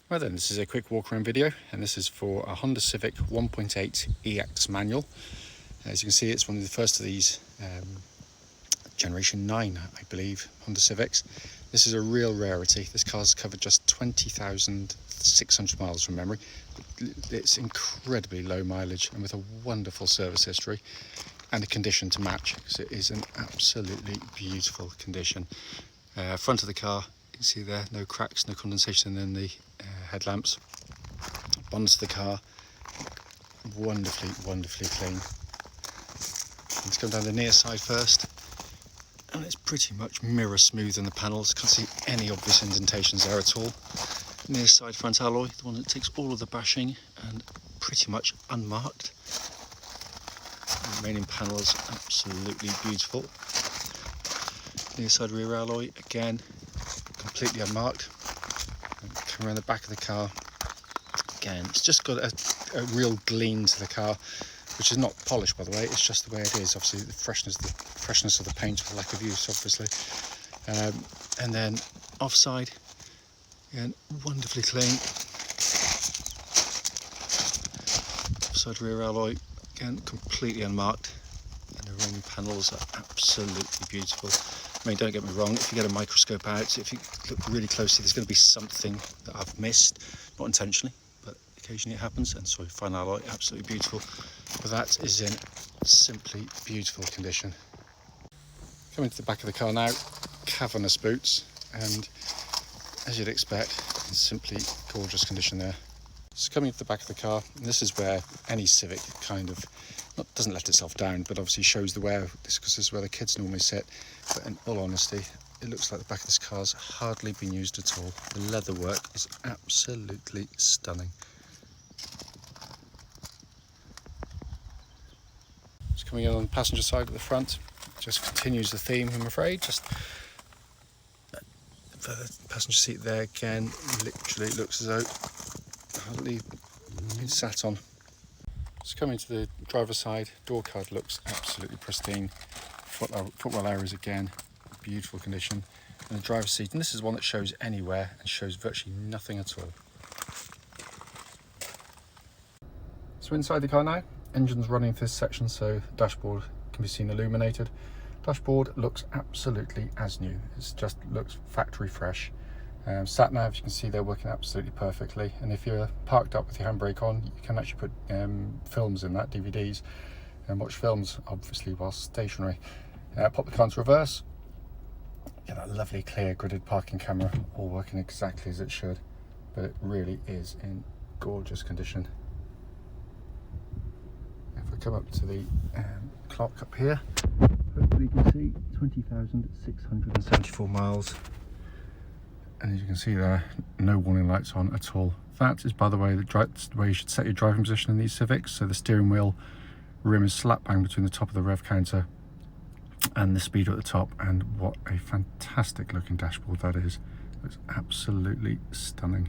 Right then, this is a quick walk around video, and this is for a Honda Civic 1.8 EX manual. As you can see, it's one of the first of these generation 9, I believe, Honda Civics. This is a real rarity. This car's covered just 20,600 miles from memory. It's incredibly low mileage and with a wonderful service history and a condition to match, because it is an absolutely beautiful condition. Front of the car, you can see there, no cracks, no condensation in the headlamps. Bonnet of the car, wonderfully clean. Let's come down the near side first, and it's pretty much mirror smooth in the panels. Can't see any obvious indentations there at all. Near side front alloy, the one that takes all of the bashing, and pretty much unmarked. The remaining panels absolutely beautiful. Near side rear alloy, again completely unmarked. Come around the back of the car, again it's just got a real gleam to the car, which is not polished, by the way. It's just the way it is. Obviously the freshness of the paint or the lack of use, obviously. And then offside, again wonderfully clean. Offside rear alloy, again completely unmarked, and the remaining panels are absolutely beautiful. I mean, don't get me wrong, if you get a microscope out, if you look really closely, there's going to be something that I've missed, not intentionally, but occasionally it happens. And sorry, front alloy, absolutely beautiful, but that is in simply beautiful condition. Coming to the back of the car now, cavernous boots, and as you'd expect, simply gorgeous condition there. So coming to the back of the car, and this is where any Civic kind of doesn't let itself down, but obviously shows the wear, because this is where the kids normally sit. But in all honesty, it looks like the back of this car's hardly been used at all. The leather work is absolutely stunning. Just coming in on the passenger side at the front, just continues the theme, I'm afraid. Just the passenger seat there again, literally looks as though hardly been sat on. Just coming to the driver's side, door card looks absolutely pristine. Footwell areas again, beautiful condition. And the driver's seat, and this is one that shows anywhere and shows virtually nothing at all. So inside the car now, engine's running this section, so the dashboard can be seen illuminated. Dashboard looks absolutely as new. It just looks factory fresh. Sat nav, you can see they're working absolutely perfectly, and if you're parked up with your handbrake on, you can actually put films in that, DVDs, and watch films, obviously, while stationary. Pop the car into reverse, get that lovely clear gridded parking camera, all working exactly as it should, but it really is in gorgeous condition. If I come up to the clock up here, hopefully you can see 20,674 miles. And as you can see there, no warning lights on at all. That is, by the way, the way you should set your driving position in these Civics. So the steering wheel rim is slap bang between the top of the rev counter and the speedo at the top. And what a fantastic looking dashboard that is. It's absolutely stunning.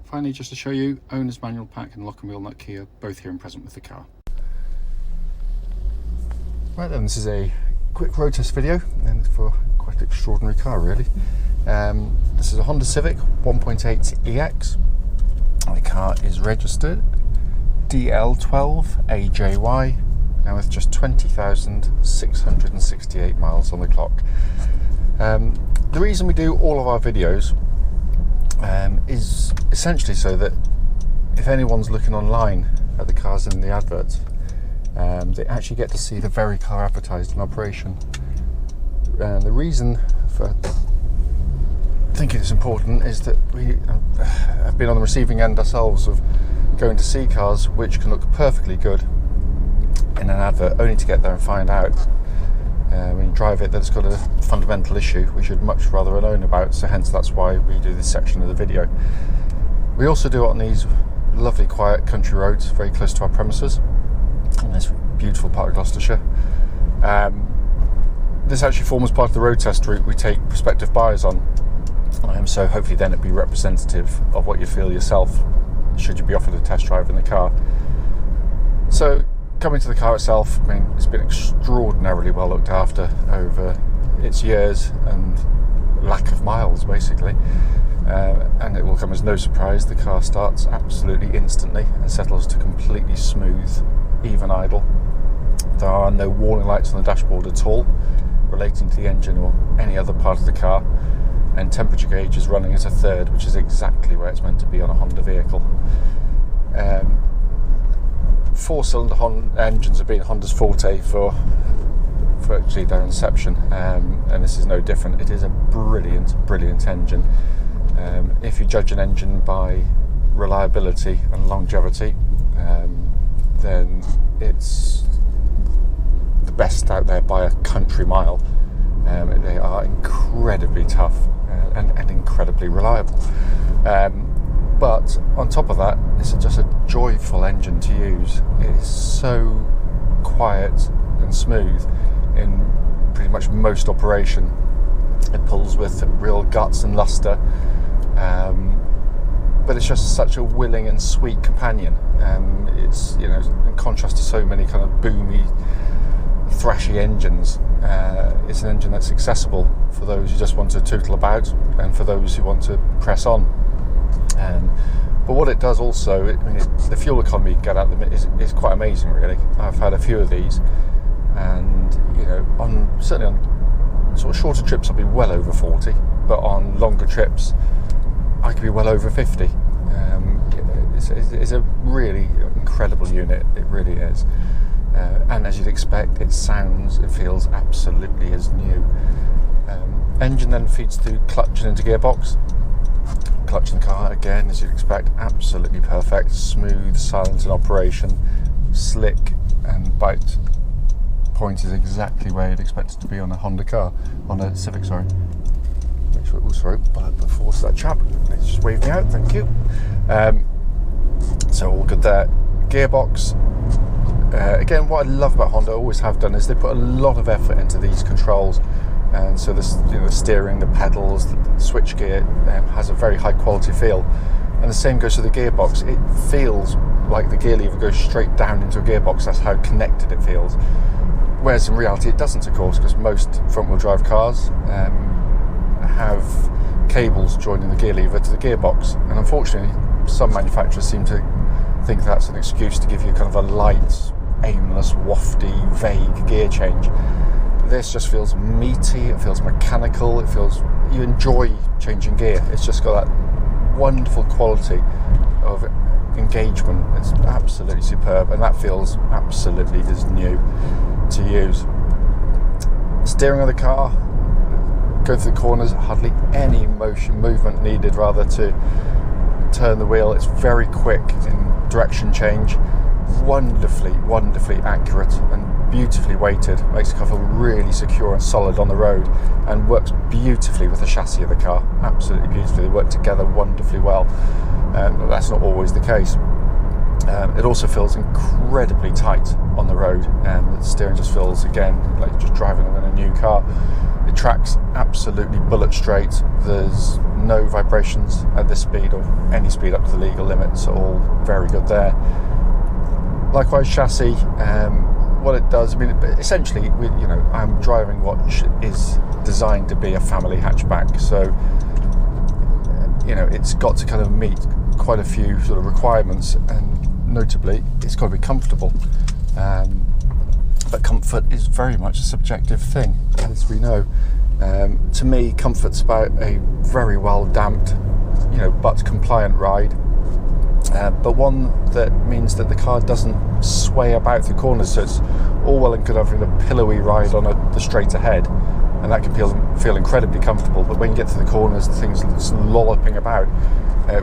Finally, just to show you, owner's manual pack and lock and wheel nut key are both here and present with the car. Right then, this is a quick road test video, and for quite an extraordinary car really. This is a Honda Civic 1.8 EX. The car is registered DL12AJY, now with just 20,668 miles on the clock. The reason we do all of our videos is essentially so that if anyone's looking online at the cars in the adverts, they actually get to see the very car advertised in operation. And the reason for thinking it's important is that we have been on the receiving end ourselves of going to see cars which can look perfectly good in an advert, only to get there and find out when you drive it that it's got a fundamental issue we should much rather have known about. So hence that's why we do this section of the video. We also do it on these lovely quiet country roads very close to our premises in this beautiful part of Gloucestershire. This actually forms part of the road test route we take prospective buyers on, so hopefully then it'd be representative of what you feel yourself should you be offered a test drive in the car. So coming to the car itself, I mean, it's been extraordinarily well looked after over its years and lack of miles, basically. And it will come as no surprise, the car starts absolutely instantly and settles to completely smooth, even idle. There are no warning lights on the dashboard at all relating to the engine or any other part of the car, and temperature gauge is running at a third, which is exactly where it's meant to be on a Honda vehicle. Four-cylinder engines have been Honda's forte for actually their inception, and this is no different. It is a brilliant engine. If you judge an engine by reliability and longevity, then it's the best out there by a country mile. They are incredibly tough and incredibly reliable. But on top of that, it's just a joyful engine to use. It is so quiet and smooth in pretty much most operation. It pulls with real guts and luster, but it's just such a willing and sweet companion. It's, you know, in contrast to so many kind of boomy, thrashy engines, it's an engine that's accessible for those who just want to tootle about and for those who want to press on. But what it does also, the fuel economy you get out of them is quite amazing, really. I've had a few of these, and you know, certainly on sort of shorter trips I'll be well over 40, but on longer trips I could be well over 50. It's a really incredible unit, it really is. And as you'd expect, it feels absolutely as new. Engine then feeds through clutch and into gearbox. Clutch in the car, again, as you'd expect, absolutely perfect, smooth, silent in operation, slick, and bite point is exactly where you'd expect it to be on a Honda car, on a Civic, sorry. Make sure, before that chap, let's just wave me out, thank you. So all good there. Gearbox, again, what I love about Honda, always have done, is they put a lot of effort into these controls. And so the steering, the pedals, the switch gear has a very high quality feel, and the same goes for the gearbox. It feels like the gear lever goes straight down into a gearbox. That's how connected it feels, whereas in reality it doesn't, of course, because most front wheel drive cars have cables joining the gear lever to the gearbox, and unfortunately some manufacturers seem to think that's an excuse to give you kind of a light, aimless, wafty, vague gear change. This just feels meaty, it feels mechanical, it feels, you enjoy changing gear. It's just got that wonderful quality of engagement. It's absolutely superb, and that feels absolutely as new to use. Steering of the car, going through the corners, hardly any movement needed rather to turn the wheel. It's very quick in direction change, wonderfully accurate and beautifully weighted, makes the car feel really secure and solid on the road, and works beautifully with the chassis of the car, absolutely beautifully. They work together wonderfully well. That's not always the case. It also feels incredibly tight on the road, and the steering just feels, again, like just driving in a new car. It tracks absolutely bullet straight. There's no vibrations at this speed or any speed up to the legal limits, all very good there. Likewise, chassis, what it does, essentially, I'm driving what is designed to be a family hatchback, so it's got to kind of meet quite a few sort of requirements, and notably, it's got to be comfortable. But comfort is very much a subjective thing, as we know. To me, comfort's about a very well damped, but compliant ride. But one that means that the car doesn't sway about through corners, so it's all well and good having a pillowy ride on the straight ahead, and that can feel incredibly comfortable, but when you get to the corners, the thing's lolloping about,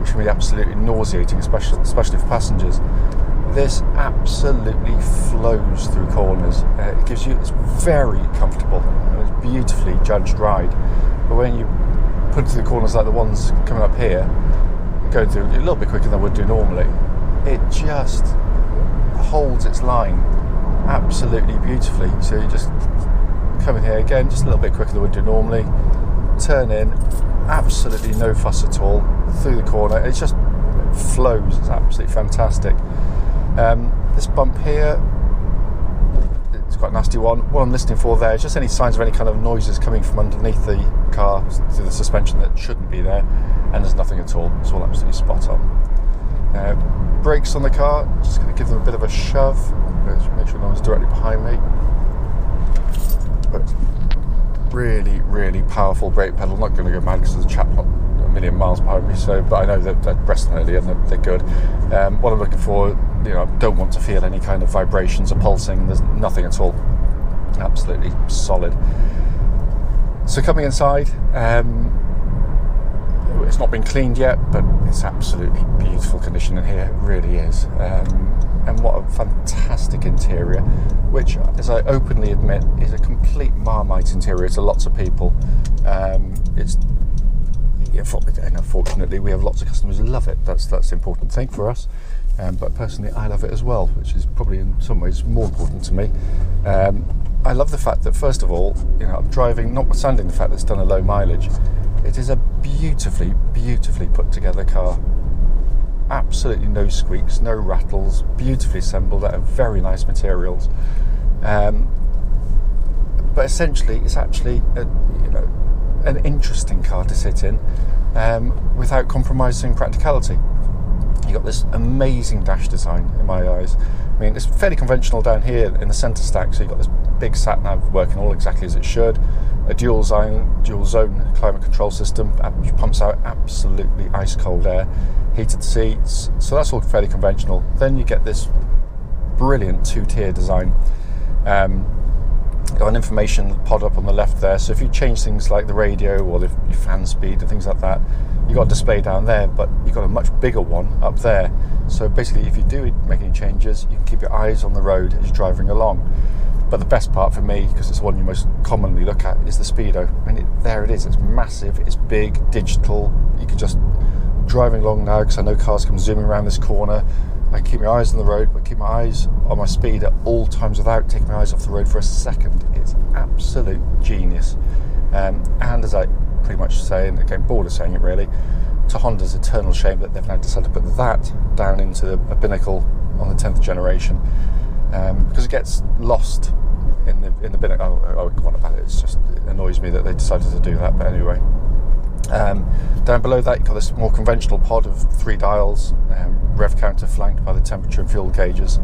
which can be absolutely nauseating, especially for passengers. This absolutely flows through corners. It's very comfortable, and it's a beautifully judged ride, but when you put it through the corners like the ones coming up here, going through a little bit quicker than I would do normally, it just holds its line absolutely beautifully. So you just come in here again, just a little bit quicker than I would do normally, turn in, absolutely no fuss at all, through the corner, it just flows. It's absolutely fantastic. This bump here, It's quite a nasty one. What I'm listening for there is just any signs of any kind of noises coming from underneath the car through the suspension that shouldn't be there, and there's nothing at all. It's all absolutely spot on. Brakes on the car, just going to give them a bit of a shove. Make sure no one's directly behind me. But really, really powerful brake pedal. Not going to go mad because there's a chap not a million miles behind me. So, but I know that they're pressed on earlier and they're good. What I'm looking for, I don't want to feel any kind of vibrations or pulsing. There's nothing at all. Absolutely solid. So coming inside, it's not been cleaned yet, but it's absolutely beautiful condition in here. It really is. And what a fantastic interior, which, as I openly admit, is a complete Marmite interior to lots of people. Unfortunately, we have lots of customers who love it. That's the important thing for us. But personally, I love it as well, which is probably in some ways more important to me. I love the fact that, first of all, I'm driving, notwithstanding the fact that it's done a low mileage, it is a beautifully, beautifully put together car. Absolutely no squeaks, no rattles, beautifully assembled out of very nice materials. But essentially, it's actually an interesting car to sit in without compromising practicality. You've got this amazing dash design in my eyes. I mean, it's fairly conventional down here in the centre stack, so you've got this big sat nav working all exactly as it should. A dual zone climate control system, which pumps out absolutely ice cold air, heated seats, so that's all fairly conventional. Then you get this brilliant 2-tier design. Got an information pod up on the left there, so if you change things like the radio or your fan speed and things like that, you've got a display down there, but you've got a much bigger one up there. So basically, if you do make any changes, you can keep your eyes on the road as you're driving along. But the best part for me, because it's the one you most commonly look at, is the speedo. I mean, there it is. It's massive, it's big, digital. You can just, driving along now, because I know cars come zooming around this corner, I keep my eyes on the road, but keep my eyes on my speed at all times without taking my eyes off the road for a second. It's absolute genius. And as I pretty much say, and again, bored of saying it really, to Honda's eternal shame that they've now decided to put that down into a binnacle on the 10th generation, because it gets lost in the binnacle. I won't go on about it. It annoys me that they decided to do that. But anyway, down below that you've got this more conventional pod of 3 dials, rev counter flanked by the temperature and fuel gauges,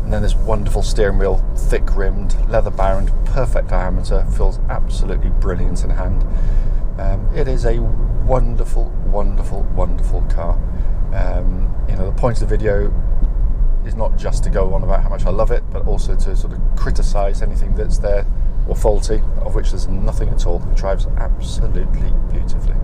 and then this wonderful steering wheel, thick rimmed, leather bound, perfect diameter, feels absolutely brilliant in hand. It is a wonderful, wonderful, wonderful car. The point of the video is not just to go on about how much I love it, but also to sort of criticise anything that's there or faulty, of which there's nothing at all. It drives absolutely beautifully.